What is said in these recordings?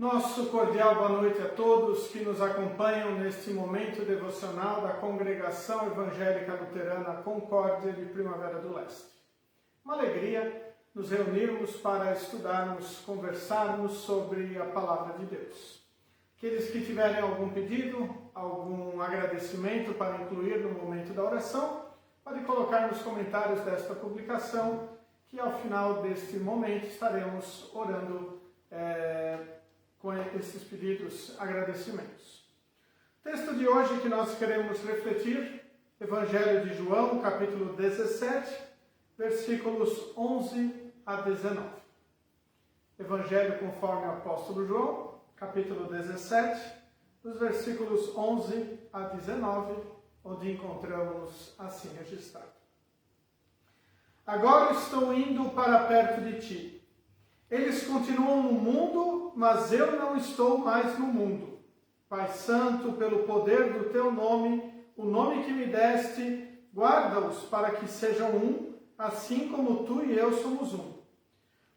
Nosso cordial boa noite a todos que nos acompanham neste momento devocional da Congregação Evangélica Luterana Concórdia de Primavera do Leste. Uma alegria nos reunirmos para estudarmos, conversarmos sobre a Palavra de Deus. Aqueles que tiverem algum pedido, algum agradecimento para incluir no momento da oração, pode colocar nos comentários desta publicação, que ao final deste momento estaremos orando com esses pedidos, agradecimentos. O texto de hoje que nós queremos refletir, Evangelho de João, capítulo 17, versículos 11 a 19. Evangelho conforme o apóstolo João, capítulo 17, dos versículos 11 a 19, onde encontramos assim registrado. Agora estou indo para perto de ti. Eles continuam no mundo, mas eu não estou mais no mundo. Pai Santo, pelo poder do teu nome, o nome que me deste, guarda-os para que sejam um, assim como tu e eu somos um.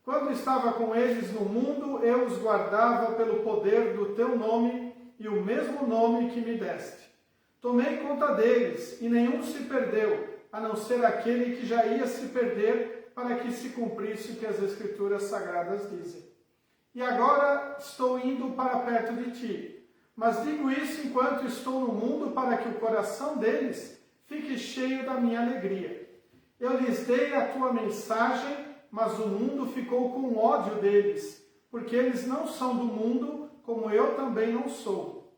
Quando estava com eles no mundo, eu os guardava pelo poder do teu nome e o mesmo nome que me deste. Tomei conta deles, e nenhum se perdeu, a não ser aquele que já ia se perder, para que se cumprisse o que as Escrituras Sagradas dizem. E agora estou indo para perto de ti, mas digo isso enquanto estou no mundo, para que o coração deles fique cheio da minha alegria. Eu lhes dei a tua mensagem, mas o mundo ficou com ódio deles, porque eles não são do mundo, como eu também não sou.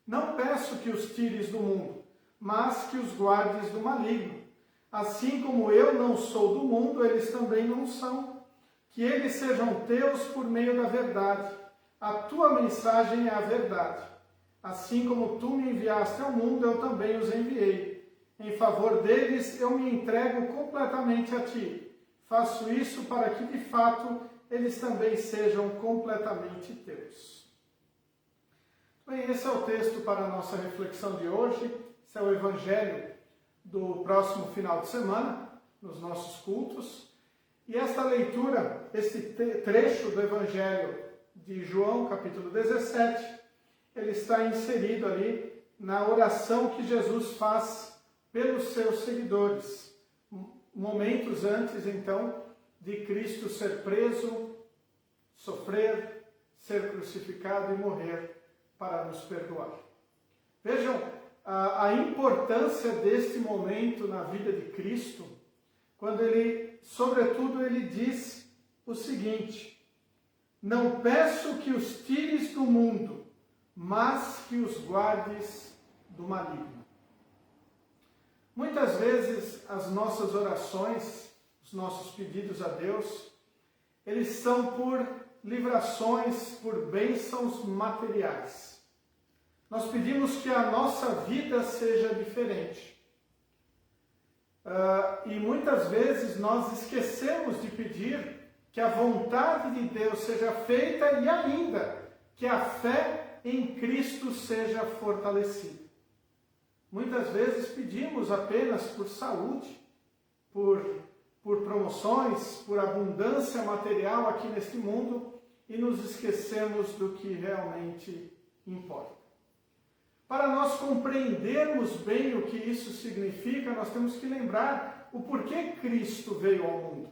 Não peço que os tires do mundo, mas que os guardes do maligno. Assim como eu não sou do mundo, eles também não são. Que eles sejam teus por meio da verdade. A tua mensagem é a verdade. Assim como tu me enviaste ao mundo, eu também os enviei. Em favor deles, eu me entrego completamente a ti. Faço isso para que, de fato, eles também sejam completamente teus. Bem, esse é o texto para a nossa reflexão de hoje. Esse é o Evangelho do próximo final de semana, nos nossos cultos. E esta leitura, esse trecho do Evangelho de João, capítulo 17, ele está inserido ali na oração que Jesus faz pelos seus seguidores, momentos antes, então, de Cristo ser preso, sofrer, ser crucificado e morrer para nos perdoar. Vejam a importância deste momento na vida de Cristo, quando ele, sobretudo, ele diz o seguinte: não peço que os tires do mundo, mas que os guardes do maligno. Muitas vezes as nossas orações, os nossos pedidos a Deus, eles são por livrações, por bênçãos materiais. Nós pedimos que a nossa vida seja diferente. E muitas vezes nós esquecemos de pedir que a vontade de Deus seja feita e ainda que a fé em Cristo seja fortalecida. Muitas vezes pedimos apenas por saúde, por promoções, por abundância material aqui neste mundo e nos esquecemos do que realmente importa. Para nós compreendermos bem o que isso significa, nós temos que lembrar o porquê Cristo veio ao mundo.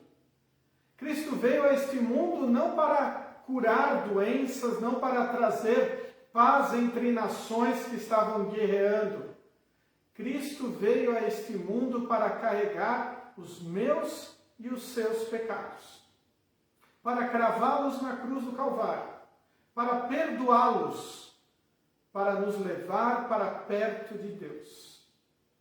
Cristo veio a este mundo não para curar doenças, não para trazer paz entre nações que estavam guerreando. Cristo veio a este mundo para carregar os meus e os seus pecados, para cravá-los na cruz do Calvário, para perdoá-los, para nos levar para perto de Deus,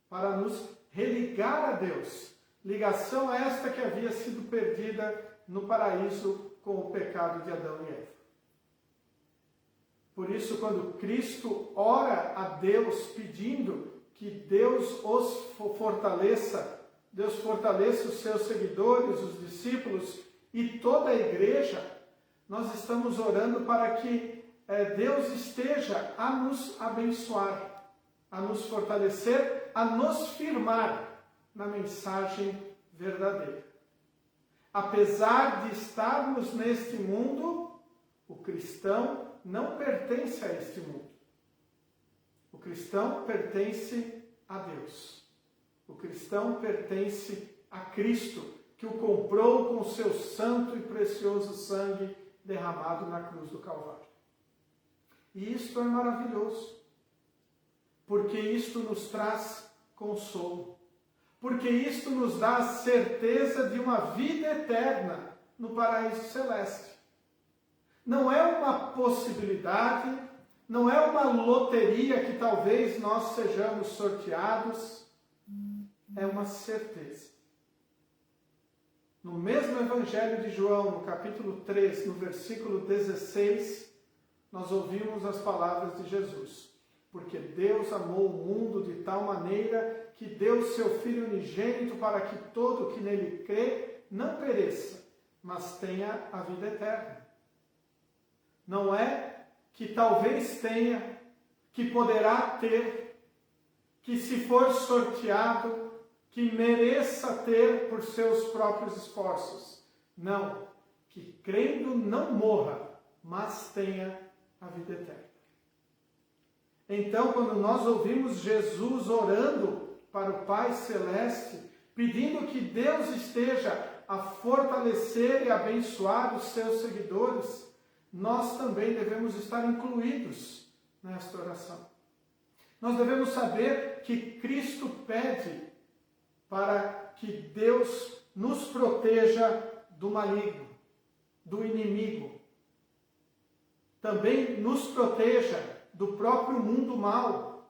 para nos religar a Deus, ligação esta que havia sido perdida no paraíso com o pecado de Adão e Eva. Por isso, quando Cristo ora a Deus pedindo que Deus os fortaleça, Deus fortaleça os seus seguidores, os discípulos e toda a igreja, nós estamos orando para que Deus esteja a nos abençoar, a nos fortalecer, a nos firmar na mensagem verdadeira. Apesar de estarmos neste mundo, o cristão não pertence a este mundo. O cristão pertence a Deus. O cristão pertence a Cristo, que o comprou com o seu santo e precioso sangue derramado na cruz do Calvário. E isto é maravilhoso, porque isto nos traz consolo, porque isto nos dá a certeza de uma vida eterna no paraíso celeste. Não é uma possibilidade, não é uma loteria que talvez nós sejamos sorteados, é uma certeza. No mesmo Evangelho de João, no capítulo 3, no versículo 16, nós ouvimos as palavras de Jesus. Porque Deus amou o mundo de tal maneira que deu seu Filho unigênito para que todo que nele crê não pereça, mas tenha a vida eterna. Não é que talvez tenha, que poderá ter, que se for sorteado, que mereça ter por seus próprios esforços. Não, que crendo não morra, mas tenha a vida eterna. Então, quando nós ouvimos Jesus orando para o Pai Celeste, pedindo que Deus esteja a fortalecer e abençoar os seus seguidores, nós também devemos estar incluídos nesta oração. Nós devemos saber que Cristo pede para que Deus nos proteja do maligno, do inimigo. Também nos proteja do próprio mundo mau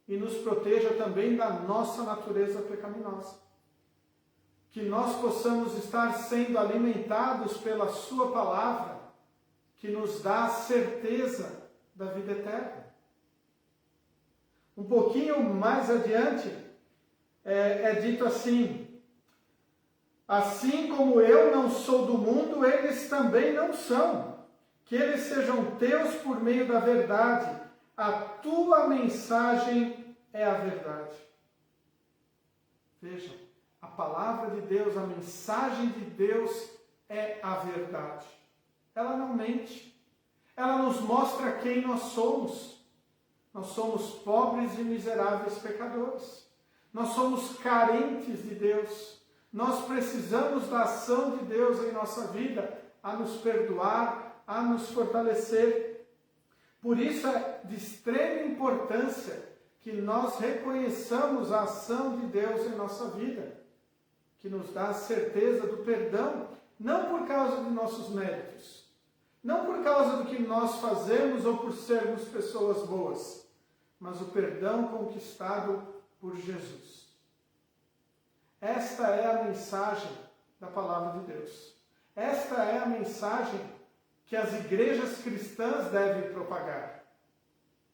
e nos proteja também da nossa natureza pecaminosa. Que nós possamos estar sendo alimentados pela sua palavra, que nos dá a certeza da vida eterna. Um pouquinho mais adiante, é dito assim: assim como eu não sou do mundo, eles também não são. Que eles sejam teus por meio da verdade. A tua mensagem é a verdade. Vejam, a palavra de Deus, a mensagem de Deus é a verdade. Ela não mente. Ela nos mostra quem nós somos. Nós somos pobres e miseráveis pecadores. Nós somos carentes de Deus. Nós precisamos da ação de Deus em nossa vida, a nos perdoar, a nos fortalecer. Por isso é de extrema importância que nós reconheçamos a ação de Deus em nossa vida, que nos dá a certeza do perdão, não por causa de nossos méritos, não por causa do que nós fazemos ou por sermos pessoas boas, mas o perdão conquistado por Jesus. Esta é a mensagem da palavra de Deus. Esta é a mensagem que as igrejas cristãs devem propagar.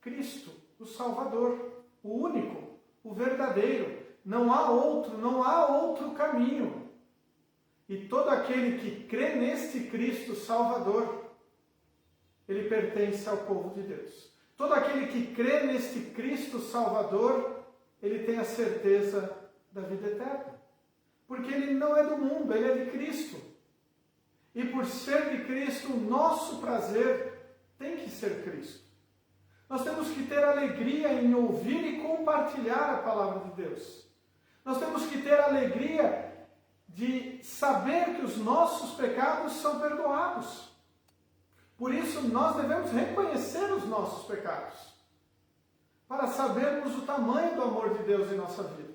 Cristo, o Salvador, o único, o verdadeiro. Não há outro caminho. E todo aquele que crê neste Cristo Salvador, ele pertence ao povo de Deus. Todo aquele que crê neste Cristo Salvador, ele tem a certeza da vida eterna. Porque ele não é do mundo, ele é de Cristo. E por ser de Cristo, o nosso prazer tem que ser Cristo. Nós temos que ter alegria em ouvir e compartilhar a palavra de Deus. Nós temos que ter alegria de saber que os nossos pecados são perdoados. Por isso, nós devemos reconhecer os nossos pecados, para sabermos o tamanho do amor de Deus em nossa vida.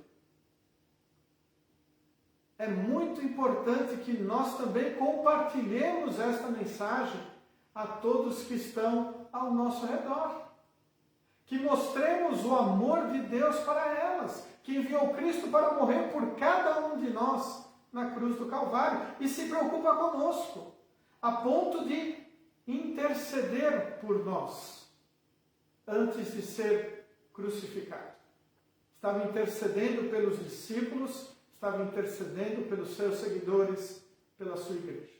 É muito importante que nós também compartilhemos esta mensagem a todos que estão ao nosso redor. Que mostremos o amor de Deus para elas, que enviou Cristo para morrer por cada um de nós na cruz do Calvário e se preocupa conosco, a ponto de interceder por nós antes de ser crucificado. Estava intercedendo pelos discípulos, estava intercedendo pelos seus seguidores, pela sua igreja.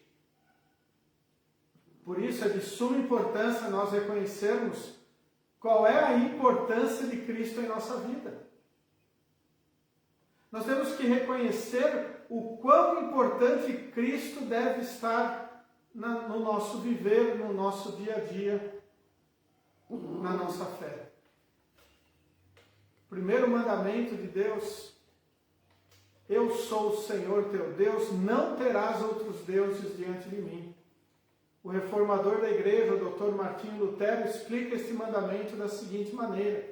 Por isso é de suma importância nós reconhecermos qual é a importância de Cristo em nossa vida. Nós temos que reconhecer o quão importante Cristo deve estar no nosso viver, no nosso dia a dia, na nossa fé. Primeiro mandamento de Deus: eu sou o Senhor teu Deus, não terás outros deuses diante de mim. O reformador da igreja, o Dr. Martinho Lutero, explica este mandamento da seguinte maneira: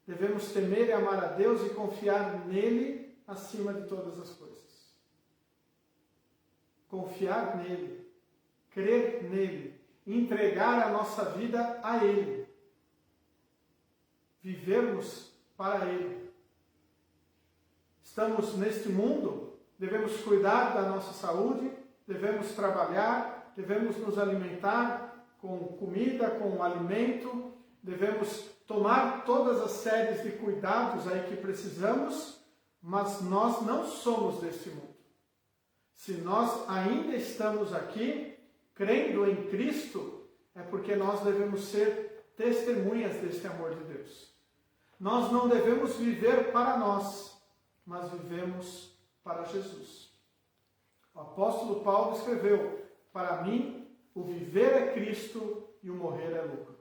devemos temer e amar a Deus e confiar nele acima de todas as coisas. Confiar nele, crer nele, entregar a nossa vida a ele, vivermos para ele. Estamos neste mundo, devemos cuidar da nossa saúde, devemos trabalhar, devemos nos alimentar com comida, com alimento, devemos tomar todas as séries de cuidados aí que precisamos, mas nós não somos deste mundo. Se nós ainda estamos aqui, crendo em Cristo, é porque nós devemos ser testemunhas deste amor de Deus. Nós não devemos viver para nós, mas vivemos para Jesus. O apóstolo Paulo escreveu: para mim, o viver é Cristo e o morrer é lucro.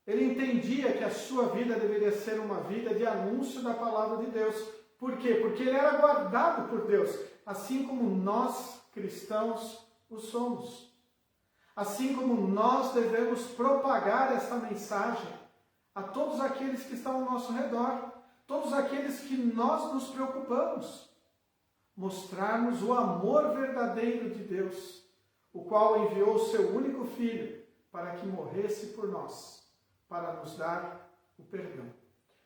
Ele entendia que a sua vida deveria ser uma vida de anúncio da palavra de Deus. Por quê? Porque ele era guardado por Deus, assim como nós, cristãos, o somos. Assim como nós devemos propagar essa mensagem a todos aqueles que estão ao nosso redor, todos aqueles que nós nos preocupamos. Mostrarmos o amor verdadeiro de Deus, o qual enviou o seu único Filho para que morresse por nós, para nos dar o perdão.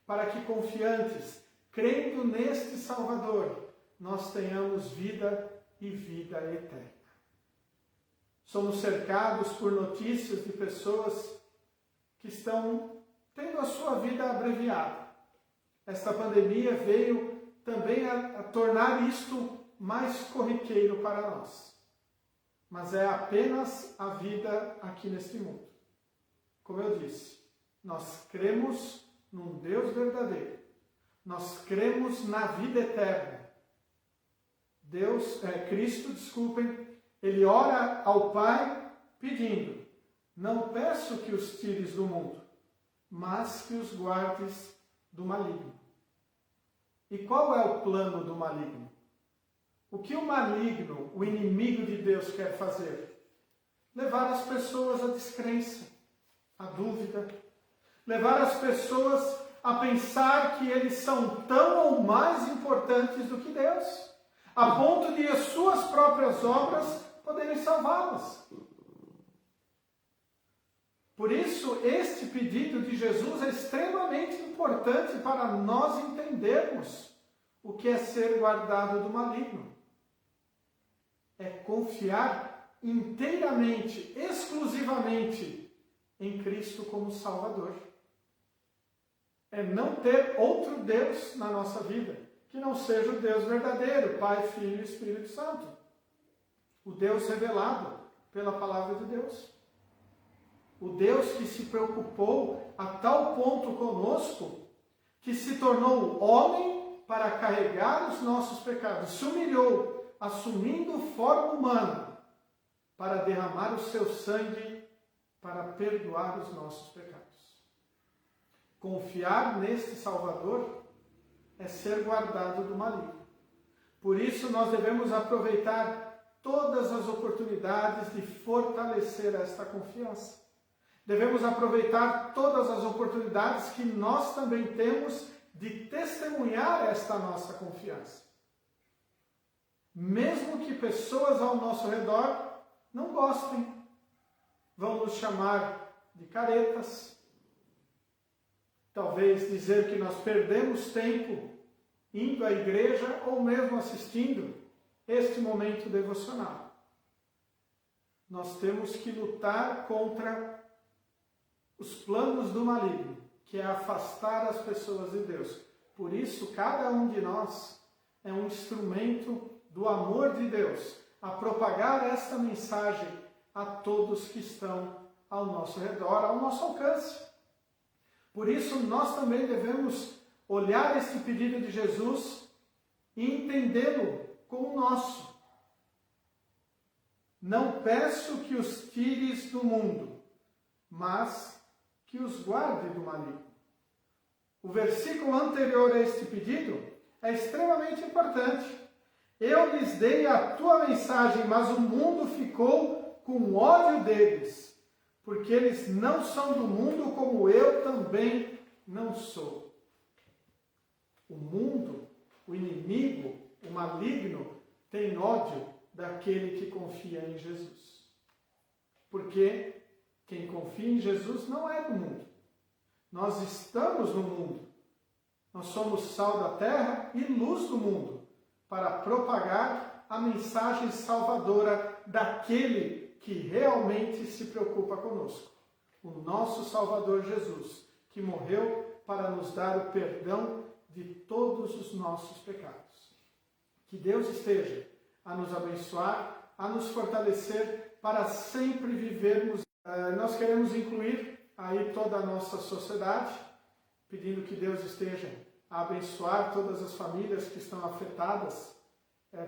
Para que, confiantes, crendo neste Salvador, nós tenhamos vida e vida eterna. Somos cercados por notícias de pessoas que estão tendo a sua vida abreviada. Esta pandemia veio também a tornar isto mais corriqueiro para nós. Mas é apenas a vida aqui neste mundo. Como eu disse, nós cremos num Deus verdadeiro. Nós cremos na vida eterna. Cristo, ele ora ao Pai pedindo: não peço que os tires do mundo, mas que os guardes do maligno. E qual é o plano do maligno? O que o maligno, o inimigo de Deus, quer fazer? Levar as pessoas à descrença, à dúvida. Levar as pessoas a pensar que eles são tão ou mais importantes do que Deus, a ponto de as suas próprias obras poderem salvá-las. Por isso, este pedido de Jesus é extremamente importante para nós entendermos o que é ser guardado do maligno. É confiar inteiramente, exclusivamente em Cristo como Salvador. É não ter outro Deus na nossa vida, que não seja o Deus verdadeiro, Pai, Filho e Espírito Santo. O Deus revelado pela palavra de Deus. O Deus que se preocupou a tal ponto conosco, que se tornou homem para carregar os nossos pecados, se humilhou, assumindo forma humana, para derramar o seu sangue para perdoar os nossos pecados. Confiar neste Salvador é ser guardado do maligno. Por isso nós devemos aproveitar todas as oportunidades de fortalecer esta confiança. Devemos aproveitar todas as oportunidades que nós também temos de testemunhar esta nossa confiança. Mesmo que pessoas ao nosso redor não gostem, vão nos chamar de caretas, talvez dizer que nós perdemos tempo indo à igreja ou mesmo assistindo este momento devocional. Nós temos que lutar contra os planos do maligno, que é afastar as pessoas de Deus. Por isso, cada um de nós é um instrumento do amor de Deus, a propagar esta mensagem a todos que estão ao nosso redor, ao nosso alcance. Por isso, nós também devemos olhar este pedido de Jesus e entendê-lo como nosso. Não peço que os tires do mundo, mas que os guarde do maligno. O versículo anterior a este pedido é extremamente importante. Eu lhes dei a tua mensagem, mas o mundo ficou com ódio deles, porque eles não são do mundo como eu também não sou. O mundo, o inimigo, o maligno, tem ódio daquele que confia em Jesus. Porque quem confia em Jesus não é do mundo. Nós estamos no mundo. Nós somos sal da terra e luz do mundo, para propagar a mensagem salvadora daquele que realmente se preocupa conosco. O nosso Salvador Jesus, que morreu para nos dar o perdão de todos os nossos pecados. Que Deus esteja a nos abençoar, a nos fortalecer para sempre vivermos. Nós queremos incluir aí toda a nossa sociedade, pedindo que Deus esteja a abençoar todas as famílias que estão afetadas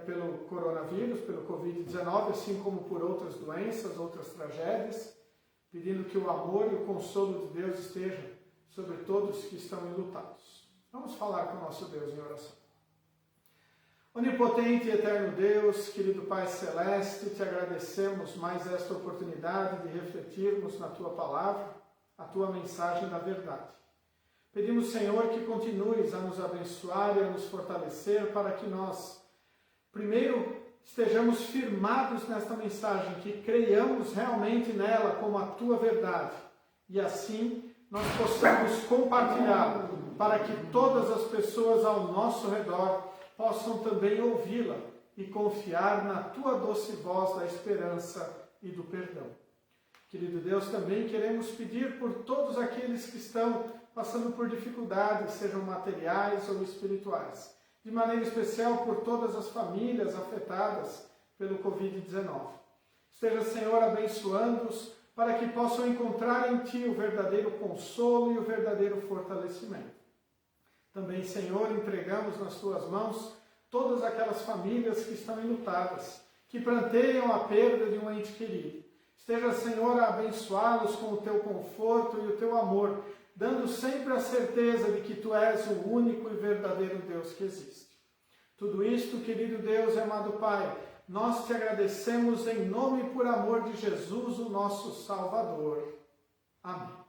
pelo coronavírus, pelo Covid-19, assim como por outras doenças, outras tragédias, pedindo que o amor e o consolo de Deus estejam sobre todos que estão enlutados. Vamos falar com o nosso Deus em oração. Onipotente e eterno Deus, querido Pai Celeste, te agradecemos mais esta oportunidade de refletirmos na Tua palavra, a Tua mensagem da verdade. Pedimos, Senhor, que continues a nos abençoar e a nos fortalecer para que nós, primeiro, estejamos firmados nesta mensagem, que creiamos realmente nela como a Tua verdade e assim nós possamos compartilhá-la para que todas as pessoas ao nosso redor possam também ouvi-la e confiar na Tua doce voz da esperança e do perdão. Querido Deus, também queremos pedir por todos aqueles que estão passando por dificuldades, sejam materiais ou espirituais, de maneira especial por todas as famílias afetadas pelo Covid-19. Esteja, Senhor, abençoando-os para que possam encontrar em Ti o verdadeiro consolo e o verdadeiro fortalecimento. Também, Senhor, entregamos nas Tuas mãos todas aquelas famílias que estão enlutadas, que pranteiam a perda de um ente querido. Esteja, Senhor, a abençoá-los com o Teu conforto e o Teu amor, dando sempre a certeza de que Tu és o único e verdadeiro Deus que existe. Tudo isto, querido Deus e amado Pai, nós Te agradecemos em nome e por amor de Jesus, o nosso Salvador. Amém.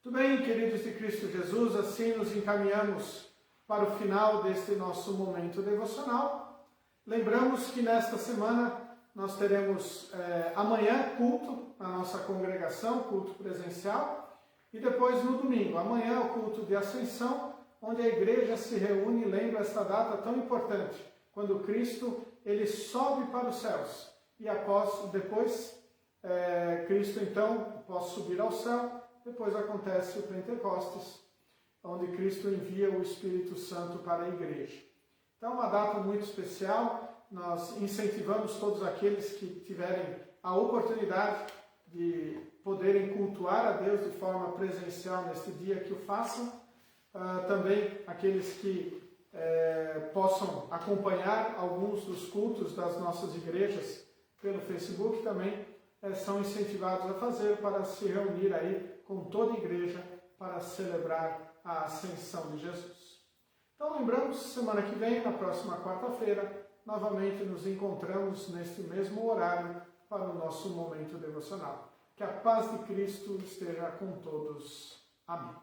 Muito bem, queridos de Cristo Jesus, assim nos encaminhamos para o final deste nosso momento devocional. Lembramos que nesta semana nós teremos amanhã culto na nossa congregação, culto presencial, e depois no domingo. Amanhã é o culto de Ascensão, onde a igreja se reúne e lembra esta data tão importante, quando Cristo ele sobe para os céus. E depois, Cristo então, após subir ao céu, depois acontece o Pentecostes, onde Cristo envia o Espírito Santo para a igreja. Então é uma data muito especial. Nós incentivamos todos aqueles que tiverem a oportunidade de poderem cultuar a Deus de forma presencial neste dia, que o façam. Também aqueles que possam acompanhar alguns dos cultos das nossas igrejas pelo Facebook também são incentivados a fazer, para se reunir aí com toda a igreja para celebrar a ascensão de Jesus. Então lembramos, semana que vem, na próxima quarta-feira, novamente nos encontramos neste mesmo horário para o nosso momento devocional. Que a paz de Cristo esteja com todos. Amém.